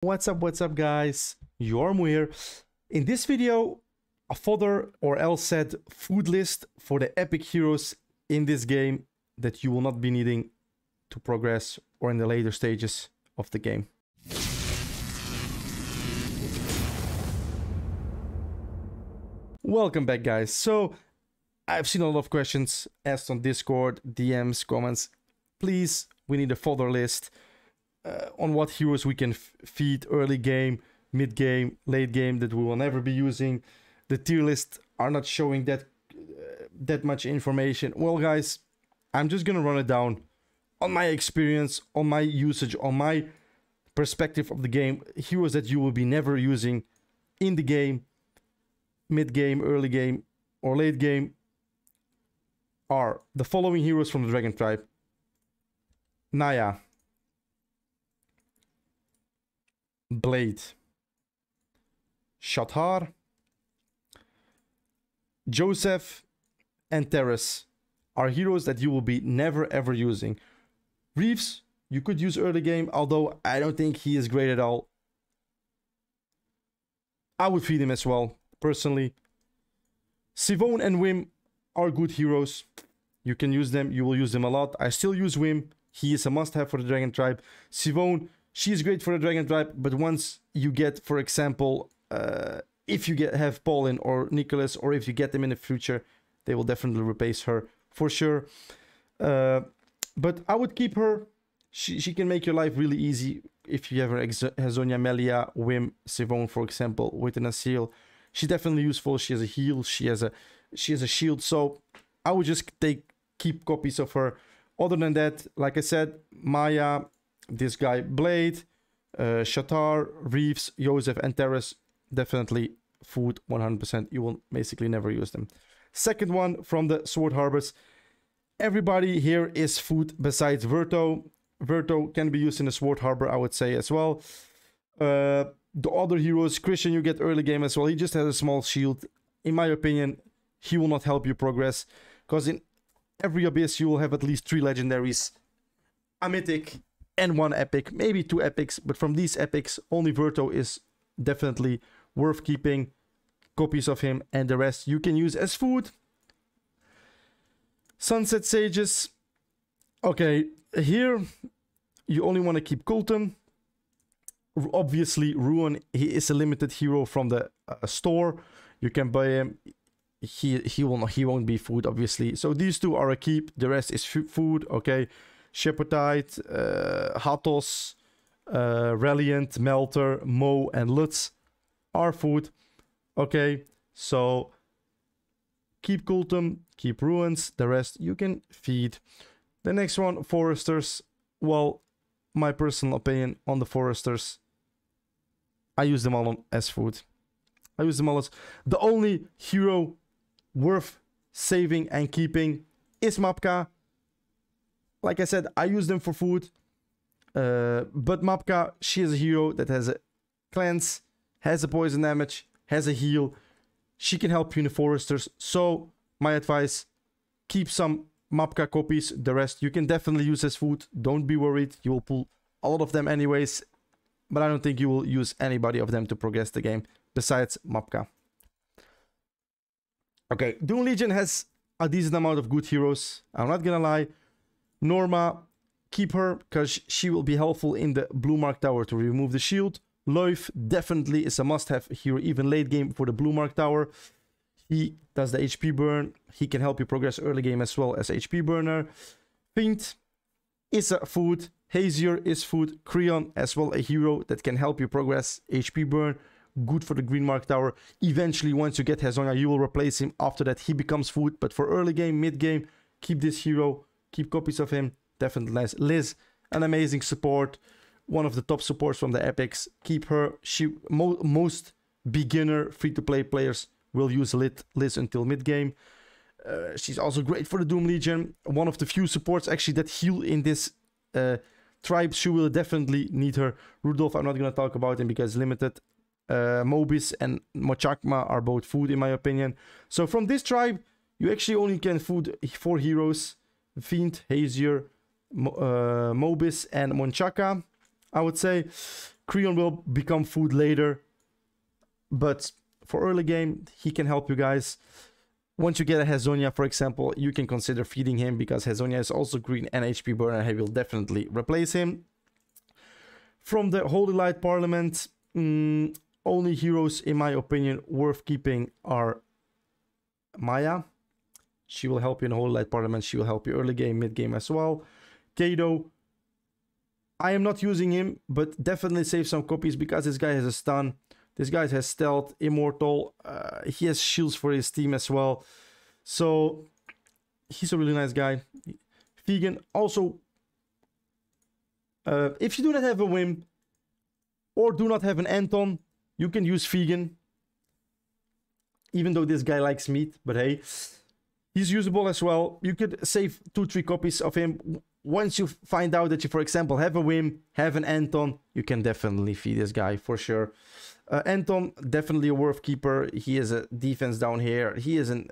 What's up guys, Yormu here. In this video, a fodder or else said food list for the epic heroes in this game that you will not be needing to progress or in the later stages of the game. Welcome back guys. So I've seen a lot of questions asked on Discord, DMs, comments. Please, we need a fodder list. On what heroes we can feed early game, mid game, late game that we will never be using. The tier lists are not showing that much information. Well guys, I'm just gonna run it down on my experience, on my usage, on my perspective of the game. Heroes that you will be never using in the game, mid game, early game, or late game are the following heroes from the Dragon Tribe. Naya, Blade, Shatar, Joseph, and Terrace are heroes that you will be never ever using. Reeves, you could use early game, although I don't think he is great at all. I would feed him as well, personally. Sivone and Wim are good heroes. You can use them, you will use them a lot. I still use Wim. He is a must-have for the Dragon Tribe. Sivone, she's great for the Dragon Tribe, but once you get, for example, if you have Paulin or Nicholas, or if you get them in the future, they will definitely replace her for sure. But I would keep her. She can make your life really easy if you have her Hazonia, Melia, Wim, Sivone, for example, with an Asil. She's definitely useful. She has a heal. She has a shield. So I would just keep copies of her. Other than that, like I said, Maya, this guy Blade, Shatar, Reeves, Joseph, and Terrace, definitely food 100%. You will basically never use them. Second one from the Sword Harbors. Everybody here is food besides Verto. Verto can be used in the Sword Harbor, I would say, as well. The other heroes, Christian, you get early game as well. He just has a small shield. In my opinion, he will not help you progress, because in every Abyss you will have at least 3 legendaries, a mythic, and 1 epic, maybe 2 epics, but from these epics, only Verto is definitely worth keeping copies of him, and the rest you can use as food. Sunset Sages. Okay, here you only want to keep Colton. Obviously, Ruin, he is a limited hero from the store. You can buy him. He won't be food, obviously. So these 2 are a keep. The rest is food. Okay. Aptoide, Hatos, Reliant, Melter, Mo, and Lutz are food. Okay, so keep Kultum, keep Ruins, the rest you can feed. The next one, Foresters. Well, my personal opinion on the Foresters, I use them all as food. I use them all as... The only hero worth saving and keeping is Mapka. Like I said, I use them for food. But Mapka, she is a hero that has a cleanse, has a poison damage, has a heal. She can help you in the Foresters. So, my advice, keep some Mapka copies. The rest you can definitely use as food. Don't be worried. You will pull a lot of them anyways. But I don't think you will use anybody of them to progress the game besides Mapka. Okay, Doom Legion has a decent amount of good heroes. I'm not gonna lie. Norma, keep her, because she will be helpful in the Blue Mark Tower to remove the shield. Leuf definitely is a must-have hero, even late game for the Blue Mark Tower. He does the HP burn. He can help you progress early game as well as HP burner. Fiend is a food. Hazier is food. Creon as well, a hero that can help you progress HP burn. Good for the Green Mark Tower. Eventually, once you get Hazonia, you will replace him. After that, he becomes food. But for early game, mid game, keep this hero. Keep copies of him. Definitely nice. Liz, an amazing support. One of the top supports from the epics. Keep her. She most beginner free-to-play players will use Liz until mid-game. She's also great for the Doom Legion. One of the few supports actually that heal in this tribe. She will definitely need her. Rudolph, I'm not going to talk about him because limited. Mobis and Mochakma are both food in my opinion. So from this tribe, you actually only can food 4 heroes. Fiend, Hazier, Mobis, and Monchaka. I would say Creon will become food later, but for early game, he can help you guys. Once you get a Hazonia, for example, you can consider feeding him because Hazonia is also green and HP burner. He will definitely replace him. From the Holy Light Parliament, only heroes, in my opinion, worth keeping are Maya. She will help you in the Holy Light Parliament. She will help you early game, mid game as well. Kado, I am not using him, but definitely save some copies because this guy has a stun. This guy has stealth, immortal. He has shields for his team as well. So he's a really nice guy. Vegan also, if you do not have a Whim or do not have an Anton, you can use Vegan. Even though this guy likes meat, but hey, he's usable as well. You could save 2-3 copies of him. Once you find out that you, for example, have a Whim, have an Anton, you can definitely feed this guy for sure. Anton, definitely a worth keeper. He has a defense down here. He has a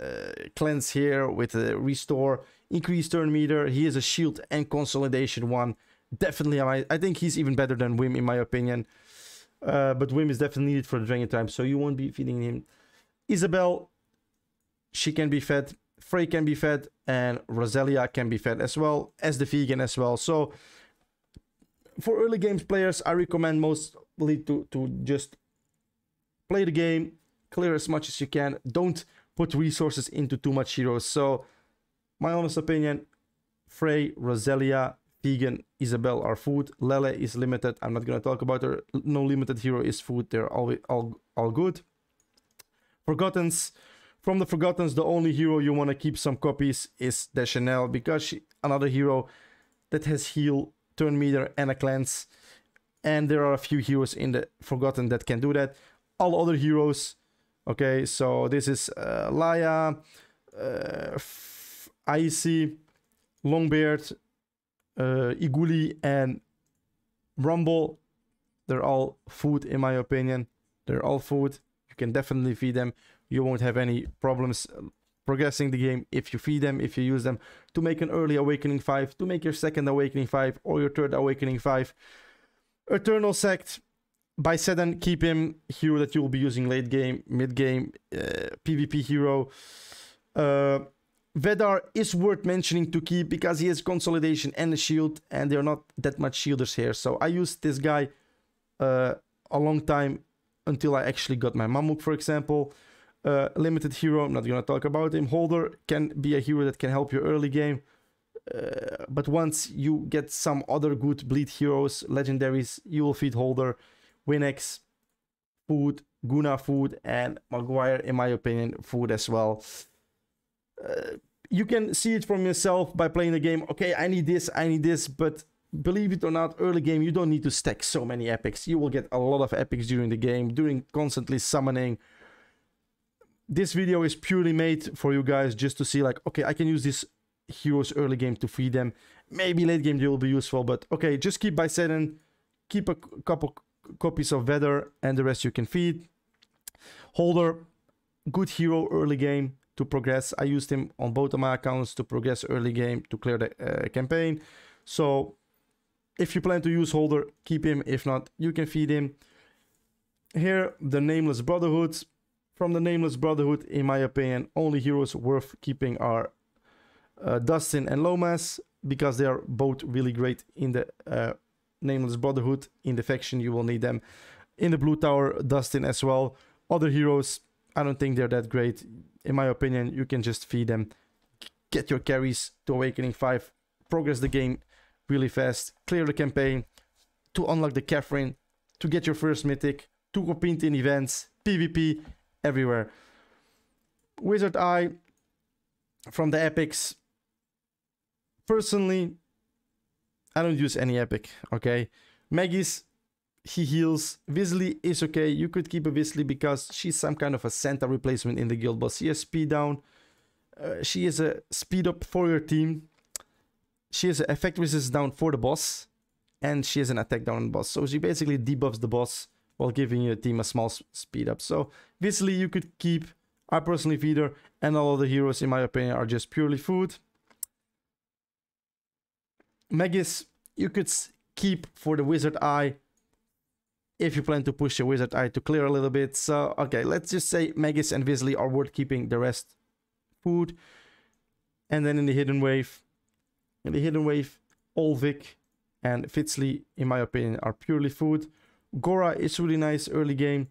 cleanse here with a restore, increase turn meter. He has a shield and consolidation one. Definitely, I think he's even better than Whim in my opinion. But Whim is definitely needed for the Dragon Tribe, so you won't be feeding him. Isabel, she can be fed. Frey can be fed, and Roselia can be fed as well as the vegan as well. So for early games players, I recommend mostly to just play the game, clear as much as you can. Don't put resources into too much heroes. So my honest opinion, Frey, Roselia, vegan, Isabel are food. Lele is limited. I'm not going to talk about her. No limited hero is food. They're all good. Forgottens. From the Forgottens, the only hero you want to keep some copies is Deschanel, because she's another hero that has heal, turn meter, and a cleanse. And there are a few heroes in the Forgotten that can do that. All other heroes, okay, so this is Laya, Icy, Longbeard, Iguli, and Rumble. They're all food in my opinion. They're all food. You can definitely feed them. You won't have any problems progressing the game if you feed them, if you use them to make an early Awakening 5, to make your second Awakening 5 or your third Awakening 5. Eternal Sect, by Sedan, keep him. Hero that you will be using late game, mid game, PvP hero. Vedar is worth mentioning to keep because he has consolidation and a shield, and there are not that much shielders here. So I used this guy a long time until I actually got my Mammoth, for example. Limited hero, I'm not going to talk about him. Holder can be a hero that can help you early game. But once you get some other good bleed heroes, legendaries, you will feed Holder. Winx, food. Guna, food. And Maguire, in my opinion, food as well. You can see it from yourself by playing the game. Okay, I need this. But believe it or not, early game, you don't need to stack so many epics. You will get a lot of epics during the game, during constantly summoning. This video is purely made for you guys just to see like, okay, I can use these heroes early game to feed them. Maybe late game they will be useful, but okay, just keep by Sedan, keep a couple copies of Venthyr, and the rest you can feed. Holder, good hero early game to progress. I used him on both of my accounts to progress early game to clear the campaign. So if you plan to use Holder, keep him. If not, you can feed him. Here, the Nameless Brotherhood. From the Nameless Brotherhood, in my opinion, only heroes worth keeping are Dustin and Lomas, because they are both really great in the Nameless Brotherhood. In the faction, you will need them. In the Blue Tower, Dustin as well. Other heroes, I don't think they're that great. In my opinion, you can just feed them. Get your carries to Awakening 5. Progress the game really fast. Clear the campaign. To unlock the Catherine. To get your first mythic. To compete in events. PvP. Everywhere. Wizard Eye from the epics. Personally, I don't use any epic, okay? Maggie's, he heals. Weasley is okay. You could keep a Weasley because she's some kind of a Santa replacement in the guild boss. She has speed down. She is a speed up for your team. She has an effect resistance down for the boss. And she has an attack down on the boss. So she basically debuffs the boss while giving your team a small speed up. So Weasley you could keep. I personally feed her, and all other heroes in my opinion are just purely food. Magus you could keep for the Wizard Eye. if you plan to push your Wizard Eye to clear a little bit. So, okay, let's just say Magus and Visley are worth keeping, the rest food. And then in the Hidden Wave, Olvik and Fitzley, in my opinion, are purely food. Gore is really nice early game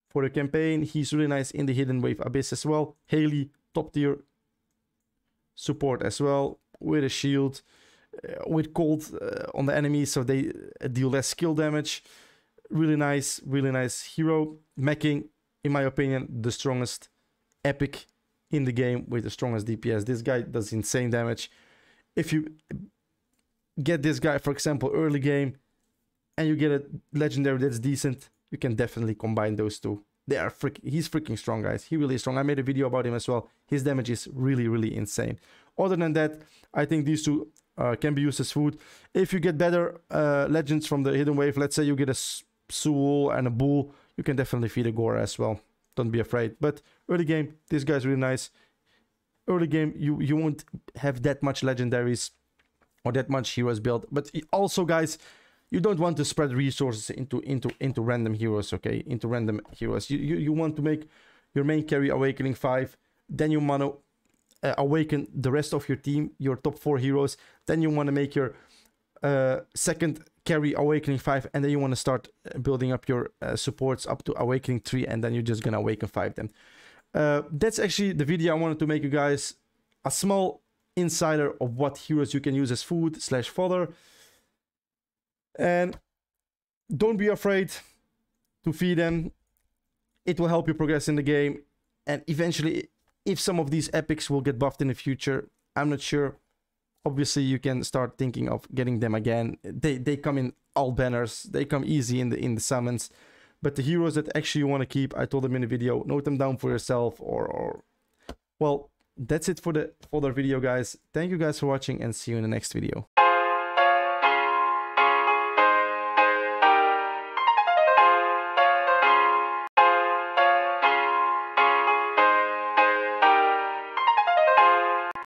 for the campaign. He's really nice in the Hidden Wave Abyss as well. Haley, top tier support as well, with a shield, with cold on the enemies, so they deal less skill damage. Really nice hero. Meching, in my opinion, the strongest epic in the game with the strongest DPS. This guy does insane damage. If you get this guy, for example, early game, and you get a legendary that's decent, you can definitely combine those two. He's freaking strong, guys. He really is strong. I made a video about him as well. His damage is really insane. Other than that, I think these two can be used as food. If you get better legends from the Hidden Wave, let's say you get a Soul and a Bull, you can definitely feed a Gore as well. Don't be afraid. But early game, this guy's really nice. Early game, you won't have that much legendaries or that much heroes built. But also, guys, you don't want to spread resources into random heroes, okay? Into random heroes. You want to make your main carry Awakening 5. Then you want to awaken the rest of your team, your top 4 heroes. Then you want to make your second carry Awakening 5, and then you want to start building up your supports up to Awakening 3, and then you're just gonna Awaken 5 then. That's actually the video I wanted to make you guys. A small insider of what heroes you can use as food / fodder. And don't be afraid to feed them. It will help you progress in the game. And eventually, if some of these epics will get buffed in the future, I'm not sure. Obviously, you can start thinking of getting them again. They come in all banners. They come easy in the summons. But the heroes that actually you want to keep, I told them in the video, note them down for yourself. Well, that's it for the video, guys. Thank you guys for watching, and see you in the next video.